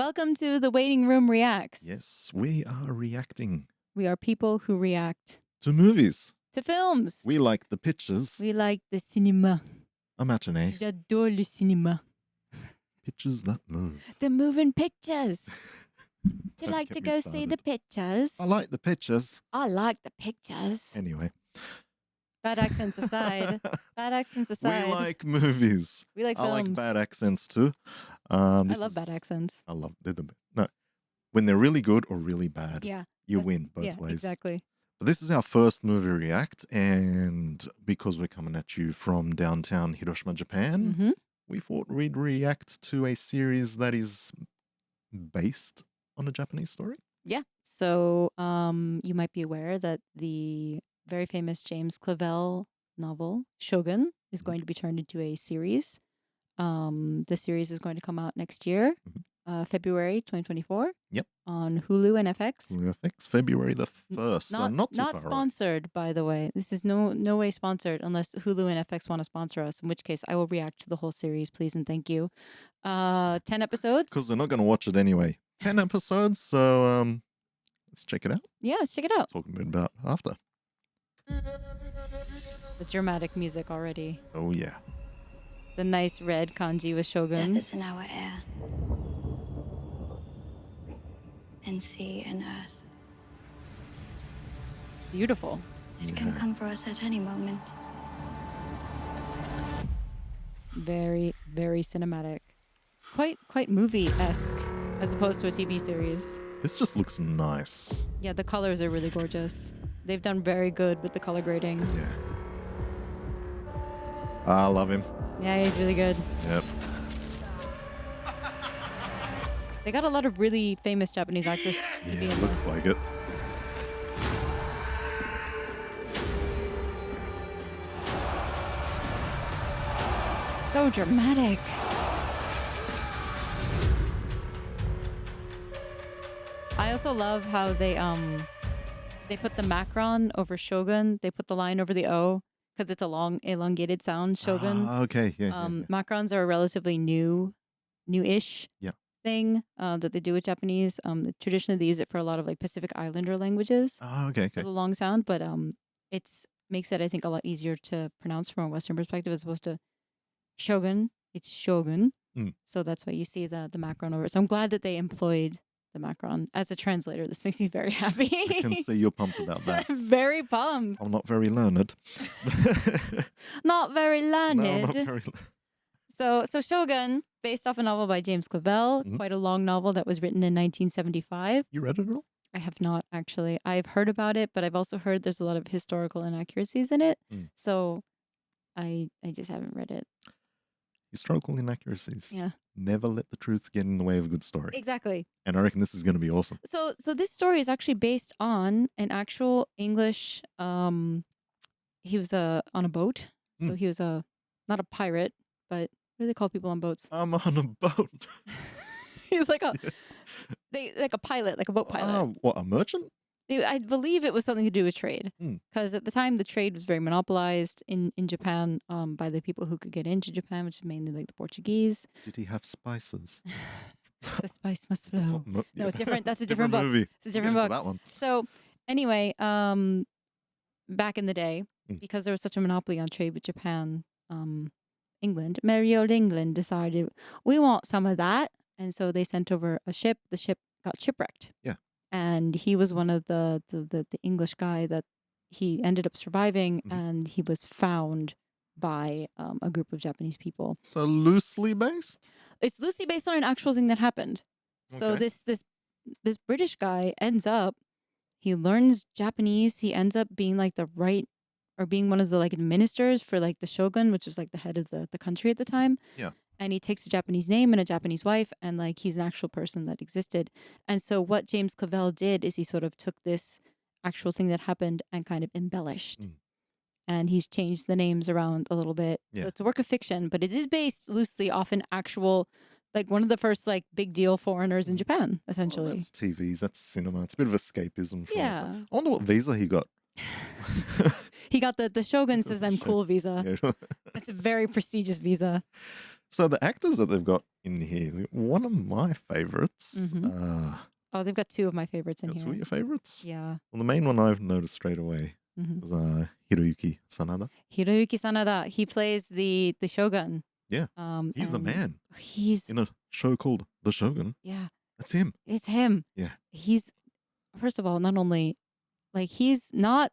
Welcome to the Waiting Room Reacts. Yes, we are reacting We are people who react to movies. to films. We like the pictures. We like the cinéma. A matinee. J'adore le cinéma. Pictures that move. The moving pictures. Do you Don't like get to me go see the started. pictures? I like the pictures. I like the pictures. Anyway. Bad accents aside. Bad accents aside. We like movies. We like I films. like bad accents too. I love bad accents. I love they're the best. No, when they're really good or really bad, Yeah. you win both ways. Exactly. But this is our first movie react, and because we're coming at you from downtown Hiroshima, Japan, Mm-hmm. we thought we'd react to a series that is based on a Japanese story. Yeah. So you might be aware that the very famous James Clavell novel, Shogun, is going to be turned into a series. The series is going to come out next year, February 2024. Yep. On Hulu and FX. Hulu FX, February the 1st. So not too far away. Sponsored, by the way. This is no way sponsored unless Hulu and FX want to sponsor us, in which case I will react to the whole series, please and thank you. 10 episodes. Because we're not going to watch it anyway. 10 episodes, so let's check it out. Yeah, let's check it out. Talk a bit about after. The dramatic music already. Oh, yeah. The nice red kanji with Shogun. Death is in our air, and sea and earth. Beautiful. It can come for us at any moment. Very, very cinematic. Quite movie-esque as opposed to a TV series. This just looks nice. Yeah, the colors are really gorgeous. They've done very good with the color grading. Yeah. I love him. Yeah, he's really good. Yep. They got a lot of really famous Japanese actors to be Yeah, in looks this. like it. So dramatic. I also love how they put the macron over Shogun. They put the line over the O because it's a long elongated sound. Shogun. Ah, okay, yeah, yeah. Macrons are a relatively new-ish Yeah. thing that they do with Japanese. Traditionally, they use it for a lot of like Pacific Islander languages. Oh, okay, For okay. the long sound, but it's makes it I think a lot easier to pronounce from a Western perspective as opposed to Shogun. It's Shogun, so that's why you see the macron over it. So I'm glad that they employed the macron as a translator. This makes me very happy. I can see you're pumped about that. I'm very pumped. I'm not very learned. Not very learned. No, not very So Shogun, based off a novel by James Clavell, quite a long novel that was written in 1975. You read it all? I have not actually. I've heard about it, but I've also heard there's a lot of historical inaccuracies in it. So I just haven't read it. Historical inaccuracies. Yeah. Never let the truth get in the way of a good story. Exactly. And I reckon this is going to be awesome. So this story is actually based on an actual English he was on a boat. So he was not a pirate, but what do they call people on boats? I'm on a boat. He was like a pilot, like a boat pilot. What, a merchant? I believe it was something to do with trade, because at the time the trade was very monopolized in Japan by the people who could get into Japan, which is mainly like the Portuguese. Did he have spices? The spice must flow. No, No, it's different. That's a different book. movie. It's a different book. That one. So anyway, back in the day, because there was such a monopoly on trade with Japan, England, merry old England decided we want some of that, and so they sent over a ship. The ship got shipwrecked. Yeah. And he was one of the English guy that he ended up surviving, and he was found by a group of Japanese people. So loosely based? It's loosely based on an actual thing that happened. So Okay. this British guy he learns Japanese. He ends up being like being one of the like ministers for like the shogun, which was like the head of the country at the time. Yeah. And he takes a Japanese name and a Japanese wife, and like he's an actual person that existed. And so what James Clavell did is he sort of took this actual thing that happened and kind of embellished. And he's changed the names around a little bit. Yeah. So it's a work of fiction, but it is based loosely off an actual, like one of the first like big deal foreigners in Japan, essentially. Oh, that's TVs, that's cinema. It's a bit of escapism for us. Yeah. I wonder what visa he got. He got the Shogun says I'm cool visa. Yeah. It's a very prestigious visa. So the actors that they've got in here, one of my favorites. Oh, they've got two of my favorites in Got here. two of your favorites? Yeah. Well, the main one I've noticed straight away is Hiroyuki Sanada. Hiroyuki Sanada. He plays the Shogun. Yeah. He's the and man. He's In a show called The Shogun. yeah. That's him. It's him. Yeah. He's first of all, not only like he's not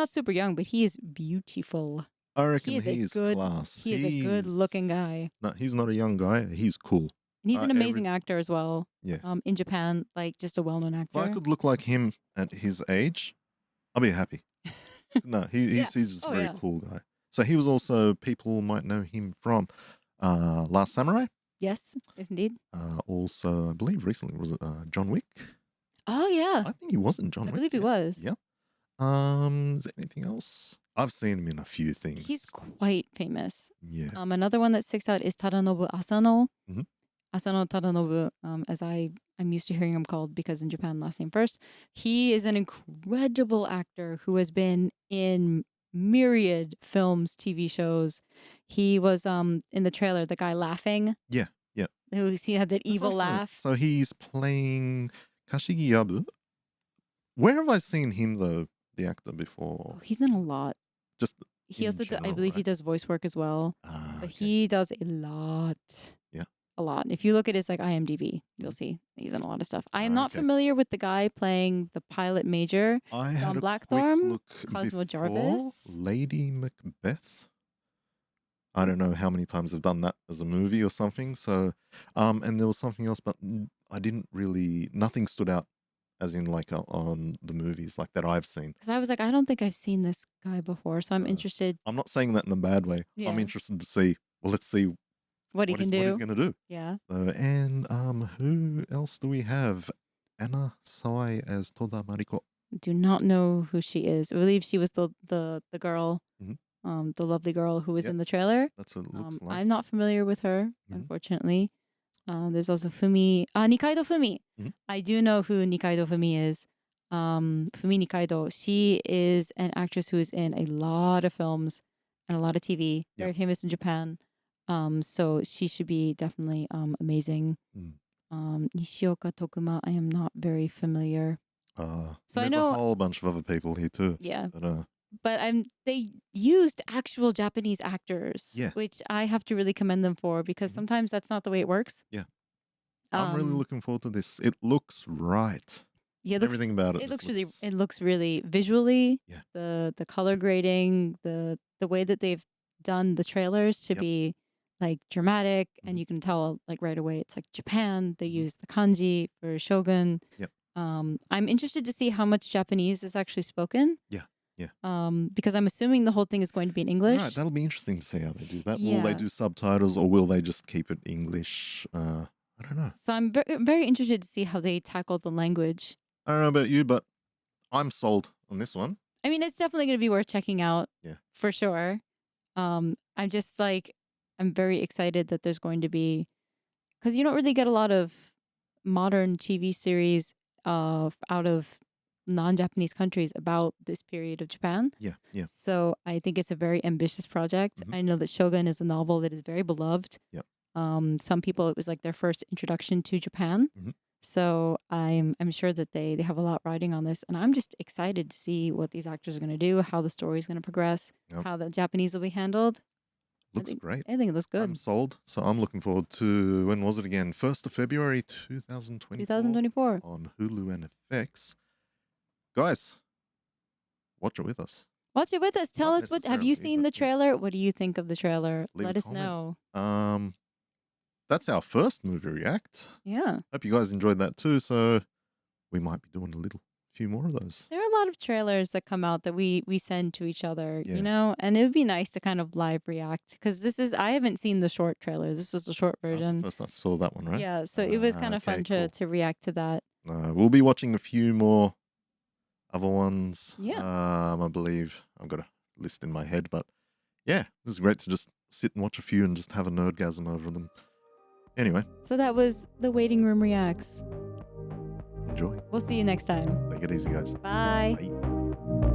super young, but he is beautiful. I reckon He is he's class. He is a good looking guy. No, he's not a young guy. He's cool. And he's an amazing actor as well. Yeah. In Japan, like just a well-known actor. If I could look like him at his age, I'll be happy. No, he's just a very cool guy. So he was also, people might know him from Last Samurai. Yes, yes indeed. Also, I believe recently was it John Wick. Oh yeah. I think he was in John Wick. I believe he was. Yeah. Is there anything else? I've seen him in a few things. He's quite famous. Yeah. Another one that sticks out is Tadanobu Asano. Mm-hmm. Asano Tadanobu, as I'm used to hearing him called because in Japan, last name first. He is an incredible actor who has been in myriad films, TV shows. He was in the trailer, the guy laughing. Yeah, yeah. He had that evil also, laugh. So he's playing Kashigi Yabu. Where have I seen him though, the actor, before? Oh, he's in a lot. Just he also, general, I believe, right? he does voice work as well. But Okay. he does a lot. Yeah. A lot. If you look at his like IMDb, you'll see he's in a lot of stuff. I am not Okay. familiar with the guy playing the pilot major. I had John a Blackthorne, quick look Cosmo before. Jarvis. Lady Macbeth. I don't know how many times they've done that as a movie or something. So, and there was something else, but I didn't really. Nothing stood out, as in like on the movies like that I've seen. Because I was like, I don't think I've seen this guy before, so I'm interested I'm not saying that in a bad way. Yeah. I'm interested to see. Well, let's see what he can do. What he's going to do. Yeah. And who else do we have? Anna Sawai as Toda Mariko. Do not know who she is. I believe she was the girl, Mhm. the lovely girl who was Yep. in the trailer. That's what it looks like. I'm not familiar with her, unfortunately. There's also Fumi Nikaidō Fumi. Mhm. I do know who Nikaidō Fumi is. Fumi Nikaidō. She is an actress who is in a lot of films and a lot of TV. Very famous in Japan. So she should be definitely amazing. Nishioka Tokuma, I am not very familiar. So I there's know- a whole bunch of other people here too. Yeah. But But they used actual Japanese actors, Yeah. which I have to really commend them for because sometimes that's not the way it works. Yeah. I'm really looking forward to this. It looks right. Yeah, it looks, Everything about it. it just looks really visually. Yeah. The color grading, the way that they've done the trailers to Yep. be like dramatic, and you can tell like right away it's like Japan. They use the kanji for Shogun. Yep. I'm interested to see how much Japanese is actually spoken. Yeah. Yeah. Because I'm assuming the whole thing is going to be in English. Right, that'll be interesting to see how they do that. Will Yeah. they do subtitles or will they just keep it English? I don't know. So I'm very interested to see how they tackle the language. I don't know about you, but I'm sold on this one. I mean, it's definitely going to be worth checking out. Yeah. For sure. I'm just like, I'm very excited that there's going to be, because you don't really get a lot of modern TV series out of non-Japanese countries about this period of Japan. Yeah, yeah. So I think it's a very ambitious project. I know that Shogun is a novel that is very beloved. Yep. Some people, it was like their first introduction to Japan. So I'm sure that they have a lot riding on this, and I'm just excited to see what these actors are going to do, how the story is going to progress, Yep. how the Japanese will be handled. Looks great. I think it looks good. I'm sold. So I'm looking forward to, when was it again? 1st of February 2024. 2024. On Hulu and FX. Guys, watch it with us. Watch it with us. Tell Not us what have you necessarily, seen but the yeah. trailer? What do you think of the trailer? Leave a Let us comment. know. That's our first movie react. Yeah. Hope you guys enjoyed that too. So we might be doing a few more of those. There are a lot of trailers that come out that we send to each other, Yeah. you know, and it would be nice to kind of live react because I haven't seen the short trailer. This was the short That's the version. first I saw that one, right? Yeah, so it was kind of Okay, fun cool. to react to that. We'll be watching a few more other ones. Yeah. I believe I've got a list in my head, but yeah, it was great to just sit and watch a few and just have a nerdgasm over them. Anyway, So that was the Waiting Room Reacts. enjoy. We'll see you next time. Take it easy, guys. Bye. Bye.